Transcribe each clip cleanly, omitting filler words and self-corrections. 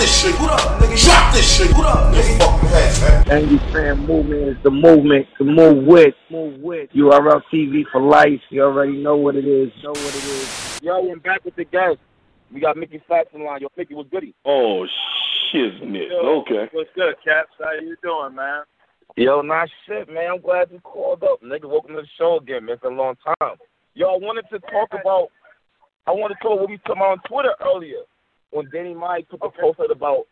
this shit. What up, nigga? Drop this shit. What up, nigga? Fucking head, man. And you saying movement is the movement to move with. URL TV for life. You already know what it is. Yo, I'm back with the guest. We got Mickey Factz in line. Yo, Mickey, what's goody? Oh, shiznit. Okay. What's good, Caps? How you doing, man? Yo, not shit, man. I'm glad you called up. Nigga, welcome to the show again, man. It's been a long time. Yo, I wanted to talk about what we talked about on Twitter earlier when Danny Mike put the post out about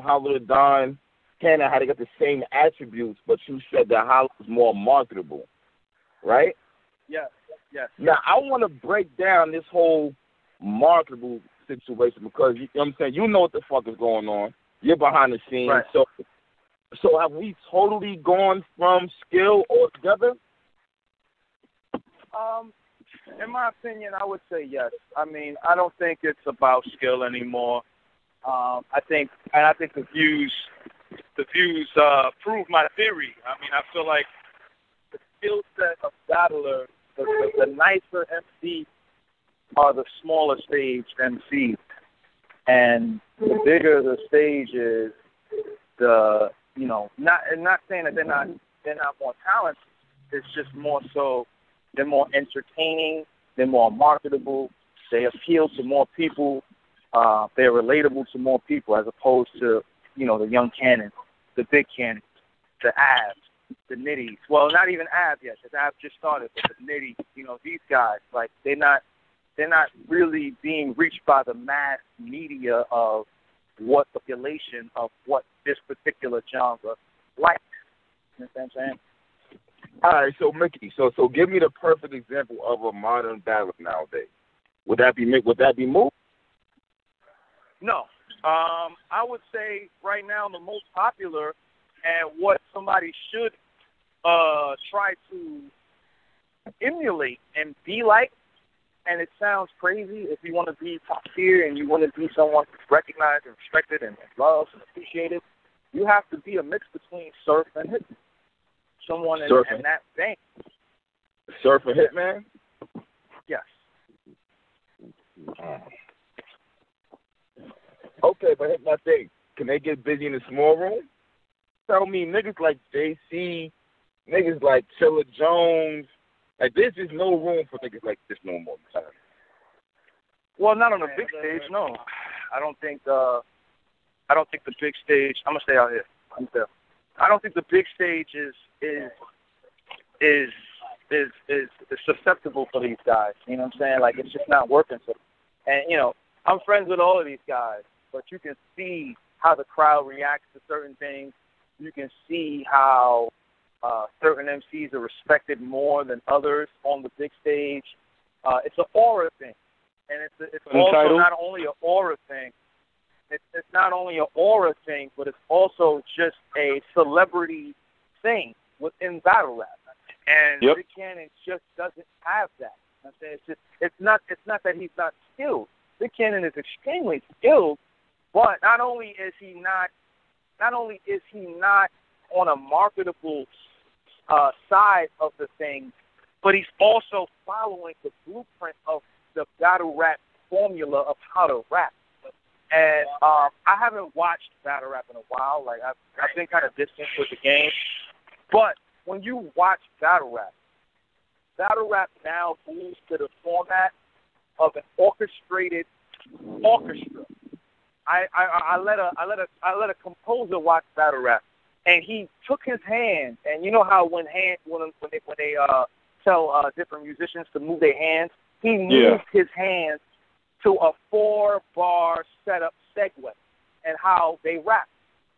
Hollow Don Cannon, how they got the same attributes, but you said that Hollow is more marketable, right? Yes. Now, I want to break down this whole marketable situation because, you know what I'm saying, you know what the fuck is going on. You're behind the scenes. Right. So have we totally gone from skill altogether? In my opinion, I would say yes. I mean, I don't think it's about skill anymore. I think the views prove my theory. I mean, I feel like the skill set of battler, the nicer MCs are the smaller stage MCs, and the bigger the stage is, not saying that they're not more talented. It's just more so they're more entertaining, they're more marketable, they appeal to more people, they're relatable to more people as opposed to, the young cannons, the big cannons, the Abs, the Nitties. Well, not even Abs yet, because Abs just started, but the Nitties, these guys, like, they're not really being reached by the mass media of what population of what this particular genre likes. You know what I'm saying? All right, so Mickey, so give me the perfect example of a modern battler nowadays. Would that be Mook? No. I would say right now the most popular and what somebody should try to emulate and be like, and it sounds crazy if you want to be top tier and you want to be someone recognized and respected and loved and appreciated, you have to be a mix between Surf and Hitman. Someone in that vein. Surf and Hitman? Yes. Okay, but here's my thing. Can they get busy in a small room? Tell me, niggas like JC, niggas like Chilla Jones, like there's just no room for niggas like this no more. Well, not on the big stage, no. I don't think the big stage. I'm gonna stay out here. I don't think the big stage is susceptible for these guys. You know what I'm saying? Like, it's just not working for them. And I'm friends with all of these guys, but you can see how the crowd reacts to certain things. You can see how certain MCs are respected more than others on the big stage. It's an aura thing, and it's also not only an aura thing. It's not only an aura thing, but it's also just a celebrity thing within battle rap. And Big Cannon just doesn't have that. I'm saying it's not that he's not skilled. Big Cannon is extremely skilled, but not only is he not on a marketable side of the thing, but he's also following the blueprint of the battle rap formula of how to rap. And I haven't watched battle rap in a while. Like, I've been kind of distant with the game. But when you watch battle rap now moves to the format of an orchestrated orchestra. I let a composer watch battle rap, and he took his hand, and you know how when they tell different musicians to move their hands, he moved his hands to a 4-bar setup segue and how they rap.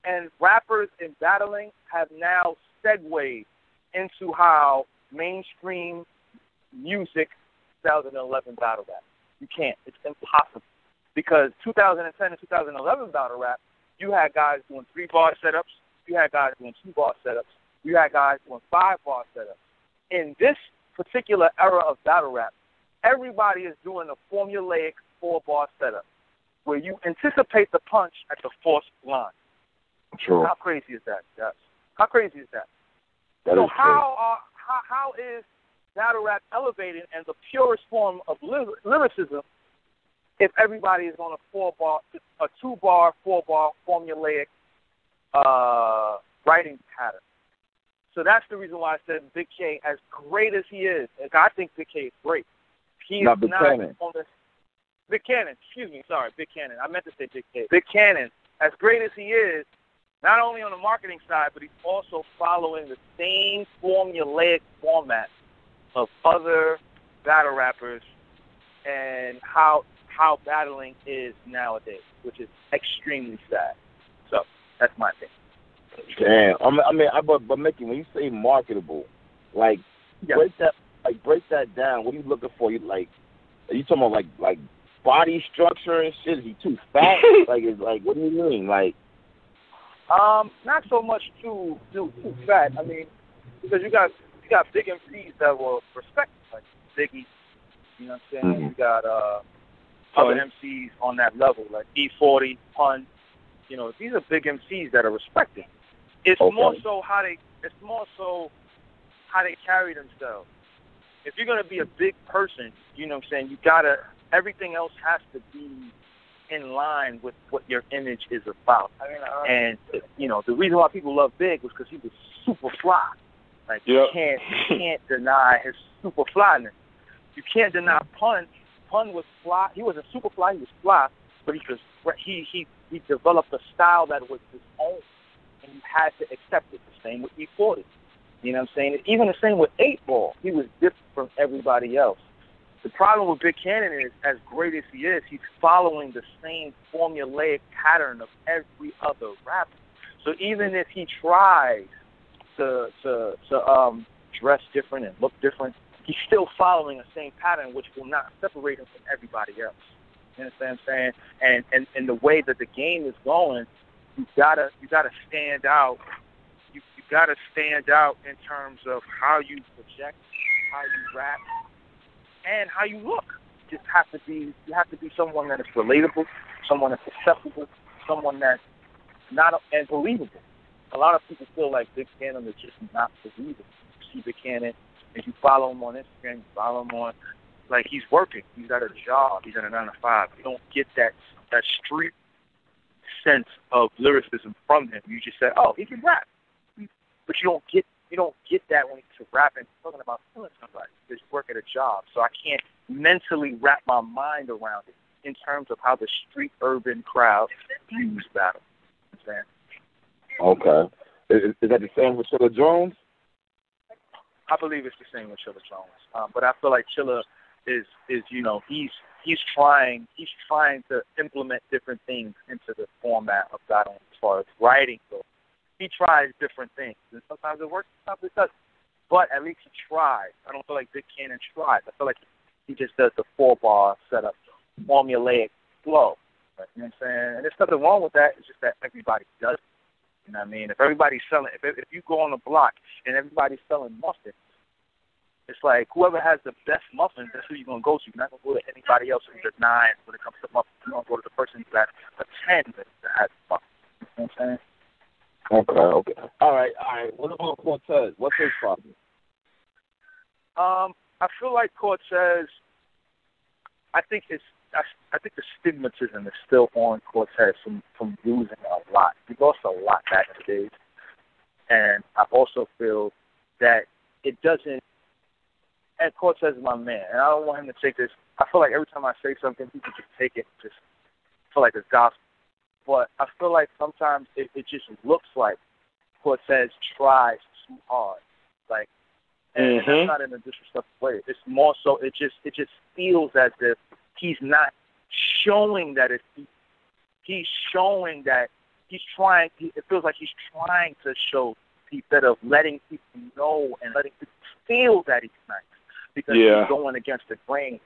And rappers in battling have now segued into how mainstream music 2011 battle rap. You can't. It's impossible. Because 2010 and 2011 battle rap, you had guys doing 3-bar setups, you had guys doing 2-bar setups, you had guys doing 5-bar setups. In this particular era of battle rap, everybody is doing a formulaic 4-bar setup where you anticipate the punch at the fourth line. Sure. How crazy is that, guys? How crazy is that? So how is battle rap elevated and the purest form of lyricism if everybody is on a 2-bar, 4-bar formulaic writing pattern. So that's the reason why I said Big K, as great as he is, and I think Big K is great. He is not on the Big Cannon. Excuse me, sorry, Big Cannon. I meant to say Big K. Big Cannon, as great as he is, not only on the marketing side, but he's also following the same formulaic format of other battle rappers and how battling is nowadays, which is extremely sad. So that's my thing. Damn. But Mickey, when you say marketable, like break that down. What are you looking for? Are you talking about like body structure and shit? Is he too fat? What do you mean? Not so much too fat. I mean, because you got big MCs that will respect, like Biggie. You know what I'm saying? Mm-hmm. You got other MCs on that level, like E40, Pun. You know, these are big MCs that are respected. It's more so how they carry themselves. If you're gonna be a big person, you know what I'm saying, everything else has to be in line with what your image is about. And you know, the reason why people love Big was because he was super fly. Like you can't deny his super flyness. You can't deny Pun. Pun was fly. He wasn't super fly. He was fly, but he developed a style that was his own, and you had to accept it. The same with E40. You know what I'm saying? Even the same with 8 Ball. He was different from everybody else. The problem with Big Cannon is, as great as he is, he's following the same formulaic pattern of every other rapper. So even if he tries to dress different and look different, he's still following the same pattern, which will not separate him from everybody else. You understand what I'm saying? And the way that the game is going, you gotta stand out. You gotta stand out in terms of how you project, how you rap, and how you look. You have to be someone that is relatable, someone that's acceptable, someone that's not and believable. A lot of people feel like Big Cannon is just not believable. You see Big Cannon, and you follow him on Instagram, you follow him on, like, he's working. He's got a job. He's at a 9-to-5. You don't get that street sense of lyricism from him. You just say, oh, he can rap. But you don't get that when he's rapping, talking about killing somebody. Because you work at a job. So I can't mentally wrap my mind around it in terms of how the street urban crowd views battle. You know what I'm saying? Okay. Is that the same with Chilla Jones? I believe it's the same with Chilla Jones. But I feel like Chilla is you know, he's trying to implement different things into the format of battling as far as writing goes. He tries different things, and sometimes it works, sometimes it doesn't. But at least he tries. I don't feel like Big Cannon tries. I feel like he just does the 4-bar setup, formulaic flow. You know what I'm saying? And there's nothing wrong with that. It's just that everybody does it. You know what I mean? If everybody's selling, if you go on the block and everybody's selling muffins, it's like whoever has the best muffins, that's who you're going to go to. You're not going to go to anybody else who's a 9 when it comes to muffins. You're going to go to the person who's at a 10 that has muffins. You know what I'm saying? Okay. All right. What about Cortez? What's his problem? I feel like Cortez, I think the stigmatism is still on Cortez from losing a lot. He lost a lot back in the days. And I also feel that it doesn't, and Cortez is my man, and I don't want him to take this. I feel like every time I say something, people just take it, just feel like it's gospel. But I feel like sometimes it just looks like Cortez tries too hard, like, and that's not in a disrespectful way. It's more so it just feels as if he's not showing that he's showing that he's trying. It feels like he's trying to show instead of letting people know and letting people feel that he's nice because he's going against the grain.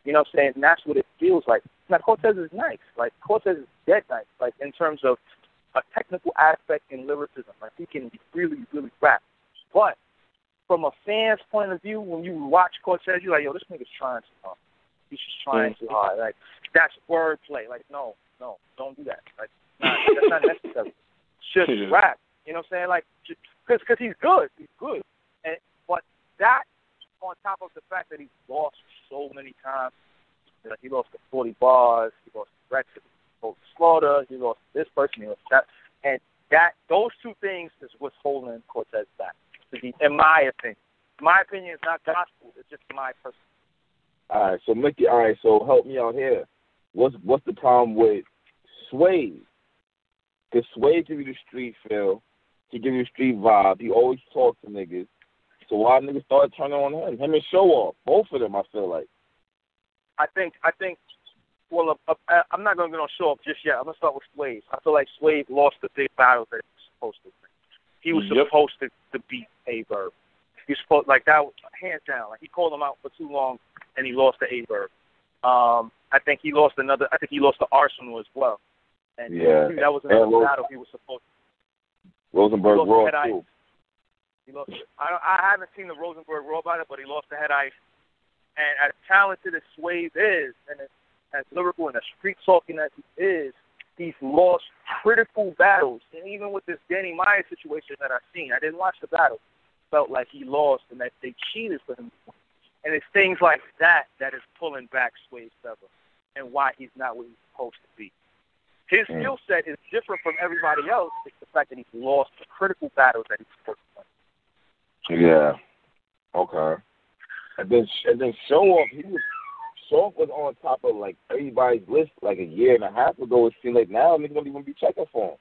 You know what I'm saying? And that's what it feels like. Now, Cortez is nice. Like, Cortez is dead nice. Like, in terms of a technical aspect in lyricism. Like, he can really, really rap. But from a fan's point of view, when you watch Cortez, you're like, yo, this nigga's trying too hard. He's just trying too hard. Like, that's wordplay. Like, no, don't do that. Like, that's not necessary. Just rap. You know what I'm saying? Like, because he's good. He's good. But that, on top of the fact that he's lost so many times, Like, he lost to 40 bars, he lost to Rex, he lost to Slaughter, he lost to this person, he lost to that. And those two things is what's holding Cortez back, in my opinion. My opinion is not gospel, it's just my personal. All right, so Mickey, so help me out here. What's the problem with Sway? Because Sway give you the street feel, he give you the street vibe, he always talks to niggas. So why niggas started turning on him? Him and Show Off, both of them, I feel like. I think. Well, I'm not gonna get on Show Off just yet. I'm gonna start with Sway. I feel like Sway lost the big battles that he was supposed to win. He was supposed to beat A-Verb. He was supposed, like, that, hands down. Like, he called him out for too long, and he lost to A-Verb. I think he lost to Arsenal as well. And that was another battle he was supposed to. Rosenberg Raw too. He lost. I haven't seen the Rosenberg Raw battle, but he lost to Head Ice. And as talented as Swave is, and as lyrical and as street talking as he is, he's lost critical battles. And even with this Danny Meyer situation that I've seen, I didn't watch the battle, felt like he lost and that they cheated for him. And it's things like that is pulling back Sway's level and why he's not what he's supposed to be. His skill set is different from everybody else. It's the fact that he's lost the critical battles that he's supposed to win. Yeah. Okay. And then Show Off was on top of, like, everybody's list like a year and a half ago. It seems like now niggas don't even be checking for him.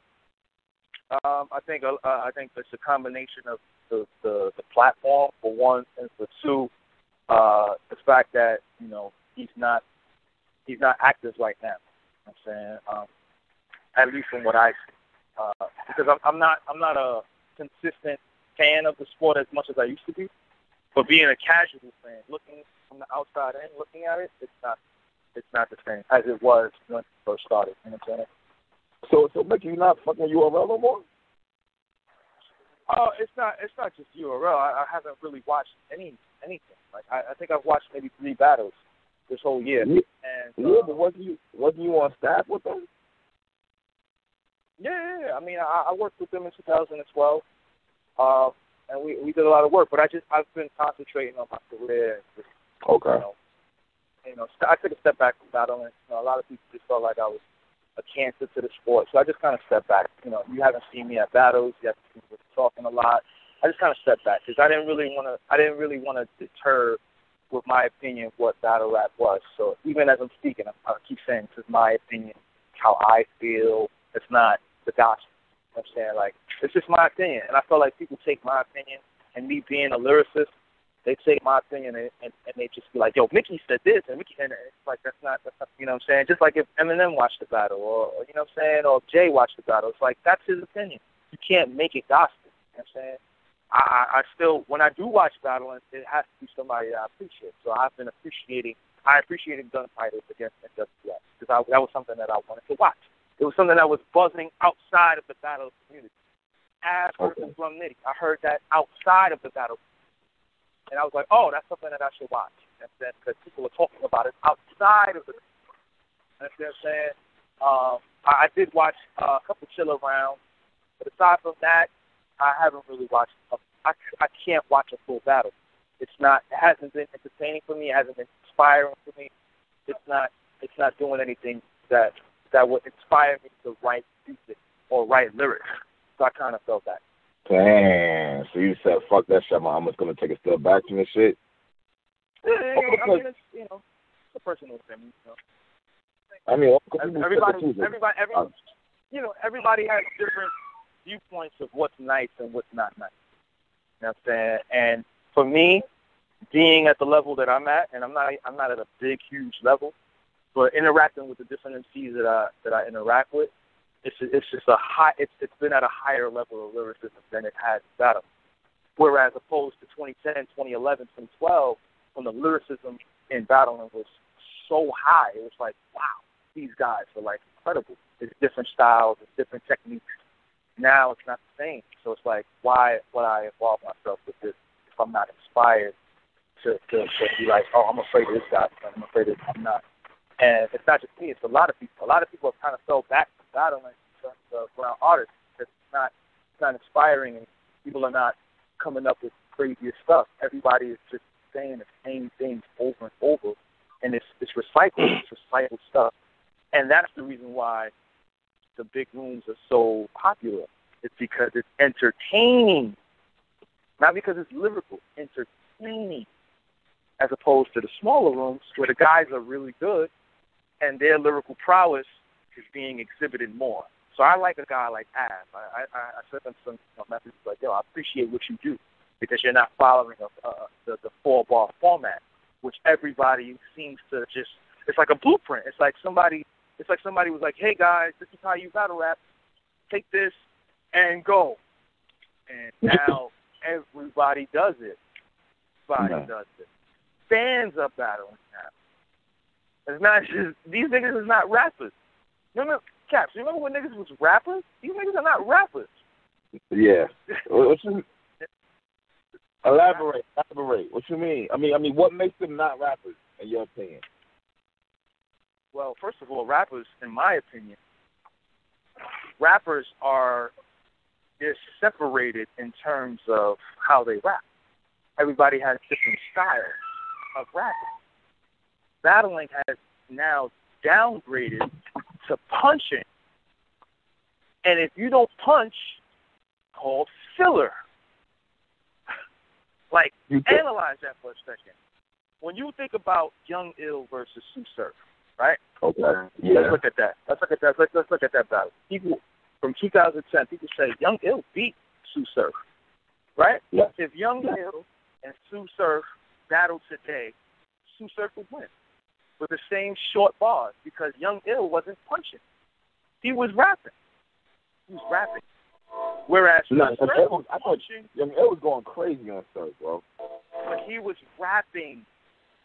I think it's a combination of the platform for one, and for two, the fact that he's not active right now. You know what I'm saying, at least from what I see, because I'm not a consistent fan of the sport as much as I used to be. But being a casual fan, looking from the outside in, looking at it, it's not the same as it was when it first started. You know what I'm saying? So Mickey, you not fucking URL no more? It's not just URL. I haven't really watched anything. Like I think I've watched maybe 3 battles this whole year. But wasn't you on staff with them? Yeah. I mean, I worked with them in 2012. And we did a lot of work, but I've been concentrating on my career. And just, okay. I took a step back from battling. A lot of people just felt like I was a cancer to the sport, so I just kind of stepped back. You haven't seen me at battles. You haven't seen me talking a lot. I just kind of stepped back because I didn't really want to deter with my opinion what battle rap was. So even as I'm speaking, I keep saying this is my opinion, how I feel. It's not the gospel. You know what I'm saying? Like, it's just my opinion. And I feel like people take my opinion, and me being a lyricist, they take my opinion and they just be like, yo, Mickey said this, and it's like, that's not, you know what I'm saying? Just like if Eminem watched the battle, or you know what I'm saying, or if Jay watched the battle, it's like, that's his opinion. You can't make it gospel. You know what I'm saying? I still, when I do watch battling, it has to be somebody that I appreciate. So I appreciated gunfighters against NWS, because that was something that I wanted to watch. It was something that was buzzing outside of the battle community. As versus Rum Nitty, I heard that outside of the battle, and I was like, oh, that's something that I should watch. Because people are talking about it outside of the. You know what I'm saying? I did watch a couple chiller rounds, but aside from that, I haven't really watched. I can't watch a full battle. It hasn't been entertaining for me. It hasn't been inspiring for me. It's not doing anything that would inspire me to write music or write lyrics. So I kind of felt that. Damn. So you said, fuck that shit, I'm just going to take a step back from this shit? Yeah, I mean, it's a personal opinion. Everybody has different viewpoints of what's nice and what's not nice. You know what I'm saying? And for me, being at the level that I'm at, and I'm not at a big, huge level, but interacting with the different MCs that I interact with, it's just it's been at a higher level of lyricism than it has in battle. Whereas opposed to 2010, 2011, 2012, when the lyricism in battling was so high, it was like, wow, these guys are like incredible. It's different styles, it's different techniques. Now it's not the same. So it's like, why would I involve myself with this if I'm not inspired to be like, oh, I'm afraid of this guy, I'm afraid of I'm not. And it's not just me, it's a lot of people. A lot of people have kind of fell back from battling in terms of around artists. It's not inspiring, and people are not coming up with crazier stuff. Everybody is just saying the same things over and over, and it's recycled. It's recycled stuff, and that's the reason why the big rooms are so popular. It's because it's entertaining, not because it's lyrical. Entertaining, as opposed to the smaller rooms where the guys are really good and their lyrical prowess is being exhibited more. So I like a guy like Av. I sent them some messages like, yo, I appreciate what you do because you're not following the 4-bar format, which everybody seems to just, it's like a blueprint. It's like somebody was like, hey, guys, this is how you battle rap. Take this and go. And now everybody does it. Everybody does it. Fans are battling now. It's not just, these niggas is not rappers. Remember, Caps, you remember when niggas was rappers? These niggas are not rappers. Yeah. Elaborate. What you mean? I mean, what makes them not rappers, in your opinion? Well, first of all, rappers, in my opinion, rappers they're separated in terms of how they rap. Everybody has different styles of rapping. Battling has now downgraded to punching. And if you don't punch, called filler. Like, analyze that for a second. When you think about Young Ill versus Sue Surf, right? Okay. Yeah. Let's look at that. Let's look at that battle. People from 2010, people say Young Ill beat Sue Surf, right? Yeah. If Young Ill and Sue Surf battle today, Sue Surf would win with the same short bars because Young Ill wasn't punching. He was rapping. Whereas I thought Young Ill was going crazy on Surf, bro. But he was rapping.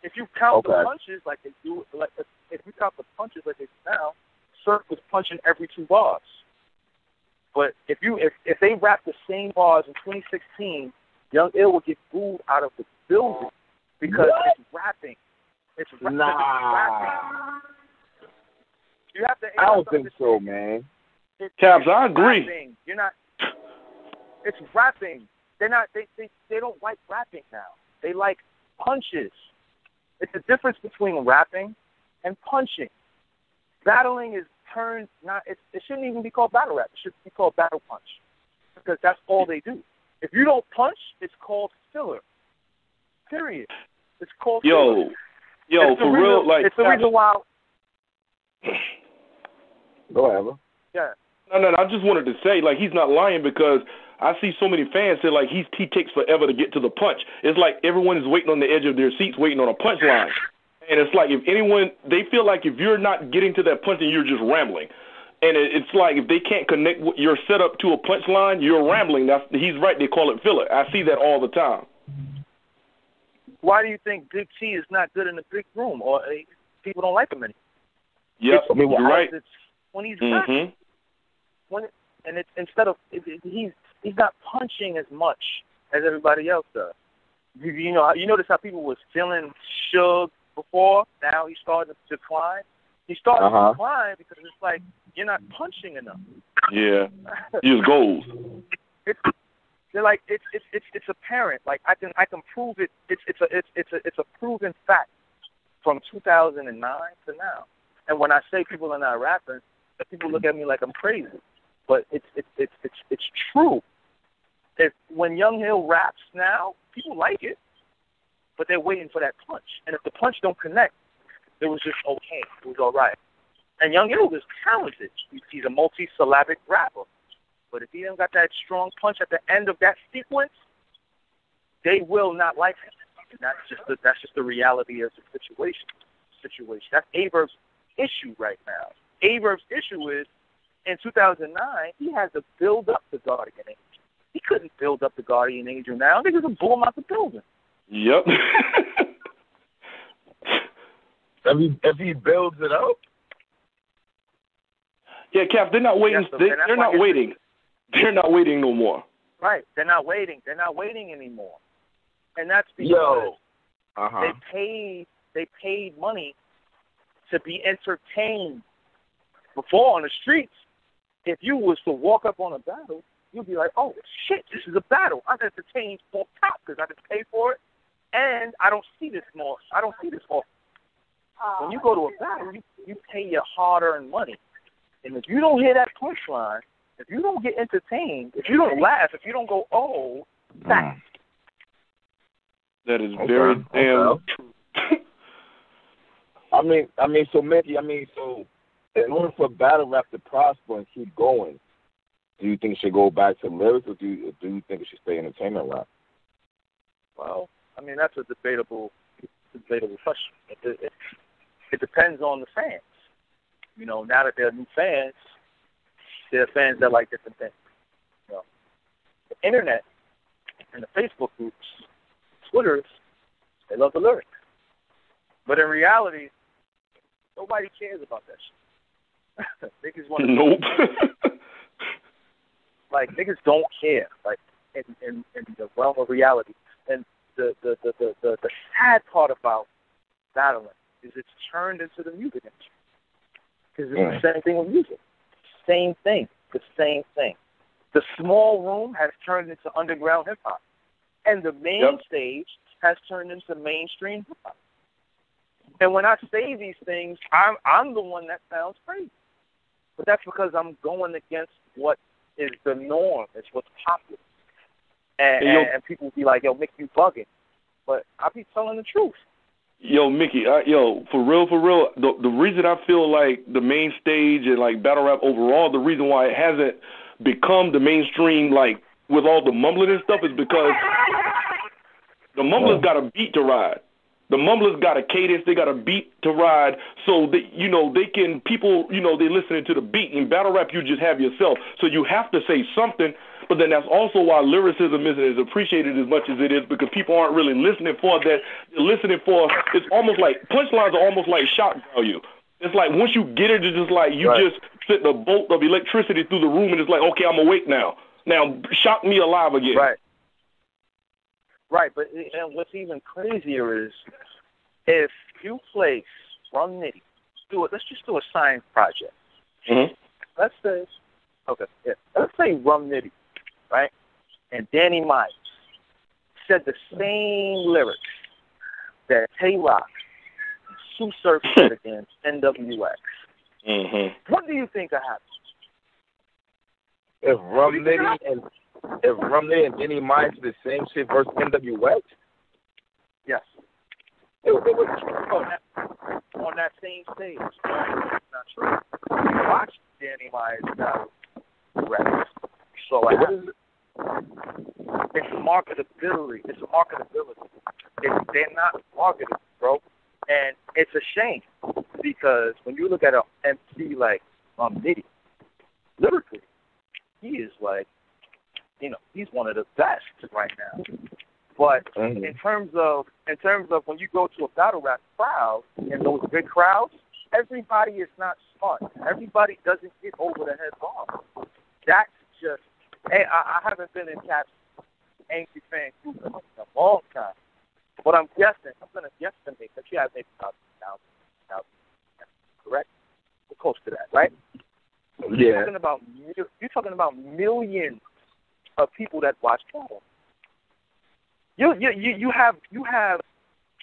If you count the punches like they do, like if you count the punches like they do now, Surf was punching every 2 bars. But if they rap the same bars in 2016, Young Ill would get booed out of the building because it's rapping. It's rapping. You have to. I don't think so, man. Cabs, I agree. Rapping. You're not. It's rapping. They're not. They don't like rapping now. They like punches. It's the difference between rapping and punching. Battling is turned not. It shouldn't even be called battle rap. It should be called battle punch because that's all they do. If you don't punch, it's called filler. Period. It's called filler. Yo, for real, like it's the reason why. Go ahead. Yeah. No, I just wanted to say, like, he's not lying because I see so many fans say, like, he takes forever to get to the punch. It's like everyone is waiting on the edge of their seats, waiting on a punch line. And it's like they feel like if you're not getting to that punch, then you're just rambling. And it's like if they can't connect your setup to a punch line, you're rambling. He's right. They call it filler. I see that all the time. Why do you think Big T is not good in the big room, or people don't like him anymore? Yep, you're right. It's when he's rapping. And it's instead of he's not punching as much as everybody else does. You notice how people was feeling Suge before. Now he's starting to decline. He's starting to decline because it's like you're not punching enough. Yeah, he's goals. They're like it's apparent. Like I can prove it. It's a proven fact from 2009 to now. And when I say people are not rapping, people look at me like I'm crazy. But it's true. When Young Hill raps now, people like it, but they're waiting for that punch. And if the punch don't connect, it was just okay. It was all right. And Young Hill is talented. He's a multi-syllabic rapper. But if he don't got that strong punch at the end of that sequence, they will not like him. And that's just the reality of the situation. That's Averb's issue right now. Averb's issue is, in 2009, he had to build up the Guardian Angel. He couldn't build up the Guardian Angel now. Niggas will blow him out the building. Yep. if he builds it up. Yeah, Cap, they're not waiting. They're not waiting. They're not waiting no more. Right. They're not waiting. They're not waiting anymore. And that's because they paid money to be entertained. Before on the streets, if you was to walk up on a battle, you'd be like, oh, shit, this is a battle. I'm entertained on top because I didn't pay for it, and I don't see this often. when you go to a battle, you pay your hard-earned money. And if you don't hear that punchline, if you don't get entertained, if you don't laugh, if you don't go, oh, Factz. That is very damn true. I mean, so Mickey, so in order for battle rap to prosper and keep going, do you think it should go back to lyrics, or do you think it should stay entertainment rap? Well, I mean, that's a debatable question. It depends on the fans. You know, now that they're new fans, there are fans that like different things. You know, the internet and the Facebook groups, Twitters, they love the lyrics. But in reality, nobody cares about that shit. Niggas want to nope. Like, niggas don't care. Like, in the realm of reality. And the sad part about battling is it's turned into the music industry. Because it's the same thing with music. Same thing. The same thing. The small room has turned into underground hip-hop. And the main stage has turned into mainstream hip-hop. And when I say these things, I'm the one that sounds crazy. But that's because I'm going against what is the norm. It's what's popular. And people will be like, yo, Mick, you bugging. But I'll be telling the truth. Yo, Mickey, for real, the reason I feel like the main stage and, like, battle rap overall, the reason why it hasn't become the mainstream, like, with all the mumbling and stuff is because the mumblers got a beat to ride. The mumblers got a cadence, they got a beat to ride, so they can, people, they listening to the beat. In battle rap, you just have yourself, so you have to say something, but then that's also why lyricism isn't as appreciated as much as it is, because people aren't really listening for that. They're listening for, it's almost like, punchlines are almost like shock value. It's like, once you get it, it's just like, you just sent a bolt of electricity through the room, and it's like, okay, I'm awake now. Now, shock me alive again. Right, but and what's even crazier is if you place Rum Nitty, let's just do a science project. Mm-hmm. Let's say Rum Nitty, right? And Danny Myers said the same lyrics that Tay-Rock and Sue Surf said against NWX. Mm-hmm. What do you think will happen? If Rum Nitty and Danny Myers did the same shit versus NWX? Yes. It was on that same stage. It's not true. Watch Danny Myers records. So it's marketability. They're not marketed, bro. And it's a shame because when you look at an MC like Nitty, lyrically, he is like, he's one of the best right now. But in terms of when you go to a battle rap crowd and those big crowds, everybody is not smart. Everybody doesn't get over the head bomb. That's just, hey, I haven't been in Cap's Angry Fan group in a long time. But I'm going to guesstimate that you have maybe about 1,000, correct? We're close to that, right? So you're talking about millions of people that watch battle. You have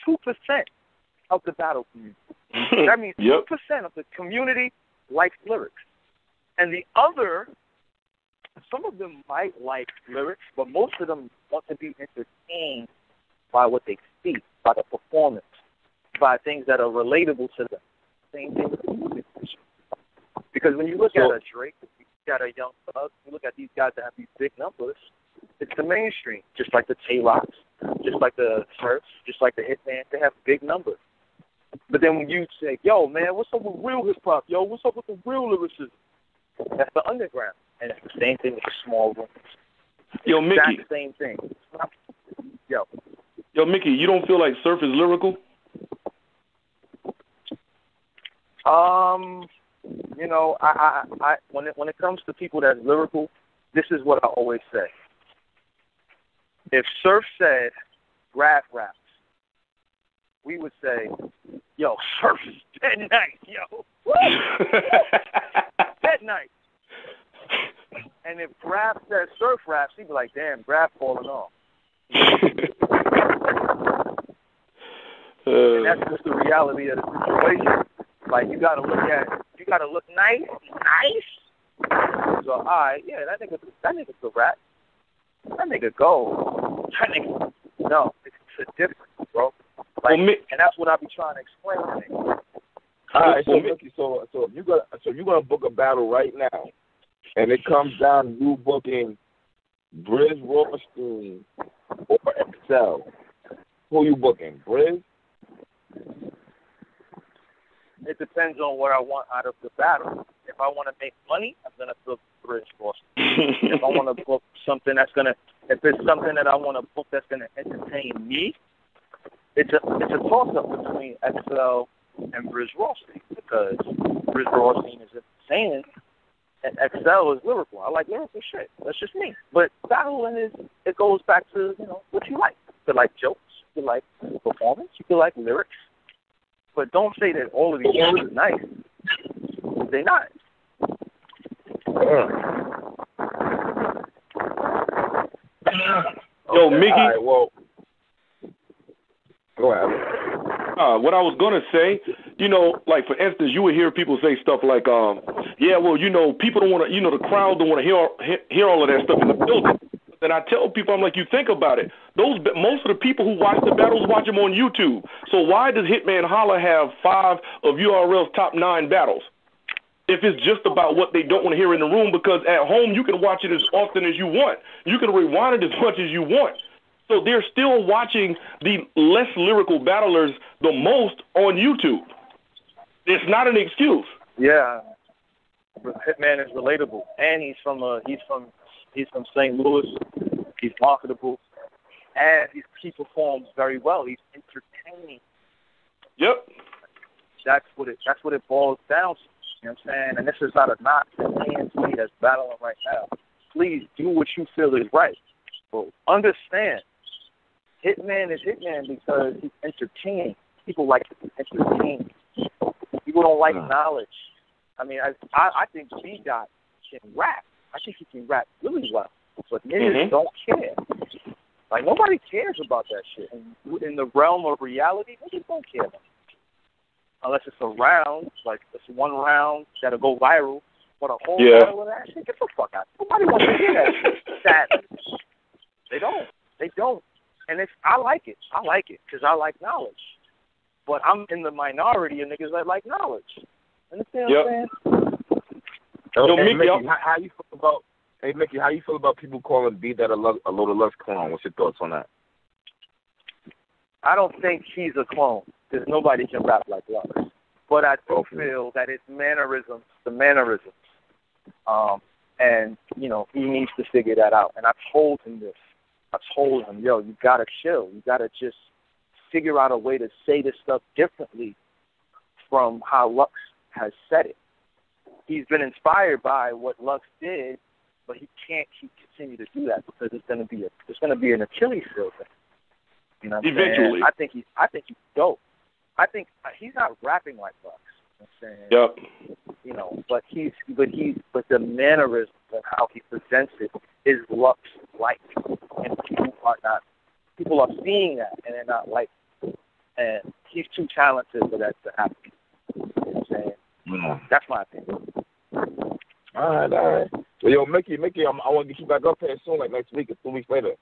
2% of the battle community. That means 2% of the community likes lyrics, and the other, some of them might like lyrics, but most of them want to be entertained by what they see, by the performance, by things that are relatable to them. Same thing with the music. Because when you look at a Drake, you got a Young Thug, you look at these guys that have these big numbers, it's the mainstream, just like the Tay-Rocks, just like the Surfs, just like the Hitman, they have big numbers. But then when you say, yo, man, what's up with real hip-hop? Yo, what's up with the real lyricism? That's the underground. And it's the same thing with the small rooms. Yo, Mickey. Exact same thing. Yo, Mickey, you don't feel like Surf is lyrical? I when it comes to people that's lyrical, this is what I always say. If Surf said rap raps, we would say, yo, Surf is dead nice, yo. Dead nice. And if Graf said Surf raps, he'd be like, damn, Graf falling off. And that's just the reality of the situation. Like, you gotta look nice. So, all right, yeah, that nigga's a rat. That nigga go. That nigga, no, it's a difference, bro. Like, and that's what I be trying to explain to niggas. All right, so Mickey, so you're gonna book a battle right now, and it comes down to you booking Briz Rothstein or Excel. Who you booking, Briz? It depends on what I want out of the battle. If I want to make money, I'm gonna book Briz Rothstein. If I want to book something if it's something that I want to book that's gonna entertain me, it's a toss-up between Excel and Briz Rothstein, because Briz Rothstein is insane and Excel is lyrical. I like lyrical shit. That's just me. But battling it goes back to, what you like. You could like jokes, you could like performance, you could like lyrics. But don't say that all of these things are nice. They're not. Yo, Mickey. All right, well, go ahead. What I was gonna say, like for instance, you would hear people say stuff like, yeah, well, people don't want to, the crowd don't want to hear all of that stuff in the building. And I tell people, I'm like, you think about it. Most of the people who watch the battles watch them on YouTube. So why does Hitman Holla have 5 of URL's top 9 battles? If it's just about what they don't want to hear in the room, because at home you can watch it as often as you want. You can rewind it as much as you want. So they're still watching the less lyrical battlers the most on YouTube. It's not an excuse. Yeah, Hitman is relatable, and he's from St. Louis. He's marketable, and he performs very well. He's entertaining. Yep. That's what it boils down to. You know what I'm saying? And this is not a knock to anybody that's battling right now. Please do what you feel is right. But understand, Hitman is Hitman because he's entertaining. People like to be entertained. People don't like knowledge. I mean, I think B-Dot can rap. I think he can rap really well. But niggas don't care. Like, nobody cares about that shit. And in the realm of reality, niggas don't care about it. Unless it's a round, like it's one round that'll go viral, but a whole battle of that shit, get the fuck out. Nobody wants to hear that shit. Sadly. They don't. And I like it. I like it because I like knowledge. But I'm in the minority of niggas that like knowledge. Understand what I'm saying? Yo, Mickey, how you feel about? Hey, Mickey, how you feel about people calling B-Dot a load of Lux clone? What's your thoughts on that? I don't think he's a clone, because nobody can rap like Lux. But I do feel that it's mannerisms, and, he needs to figure that out. And I told him this. I told him, yo, you got to chill. You got to just figure out a way to say this stuff differently from how Lux has said it. He's been inspired by what Lux did, but he can't continue to do that because it's going to be an Achilles heel thing. You know what I'm Eventually. saying? I think he's dope. I think he's not rapping like Lux. You know what I'm saying? Yep. But the mannerisms and how he presents it is Lux like, and people are seeing that and they're not like it. And he's too talented for that to happen. You know what I'm saying? That's my opinion. All right. Well, yo, Mickey, I want to get you back up here soon, like next week or 2 weeks later.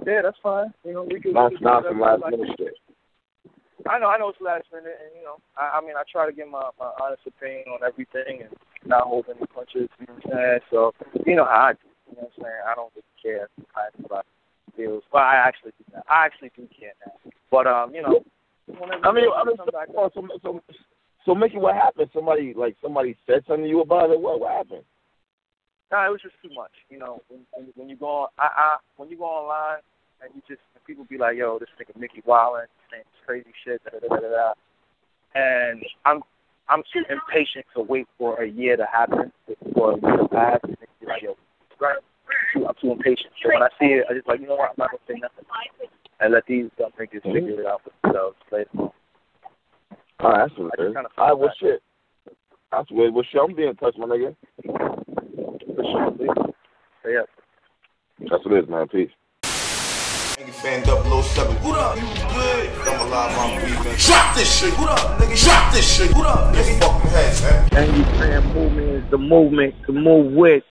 Yeah, that's fine. We can. Not some last minute shit. I know it's last minute, and I mean, I try to get my honest opinion on everything and not hold any punches. You know what I'm saying? So you know how I do. You know what I'm saying? I don't really care how everybody feels, but I actually do that. I actually do care now. But So Mickey, what happened? Somebody said something to you about it. What happened? No, it was just too much. When you go on, when you go online and people be like, "Yo, this nigga Mickey wildin', saying crazy shit," and I'm too impatient to wait for a year to happen, for a year to pass, and be like, "Yo, I'm too impatient." So when I see it, I just like, you know what, I'm not gonna say nothing, and let these dumb niggas figure it out for themselves later on. All right, that's what it is. All right, well, shit. That's weird. Well, shit, I'm being in touch, my nigga. For sure, please. Yeah. That's what it is, man. Peace. Nigga fan 007. What up? You good? I'm alive, my beat, man. Drop this shit. What up, nigga? Drop this shit. What up, nigga? Fucking head, man. And you fan movement is the movement to move with.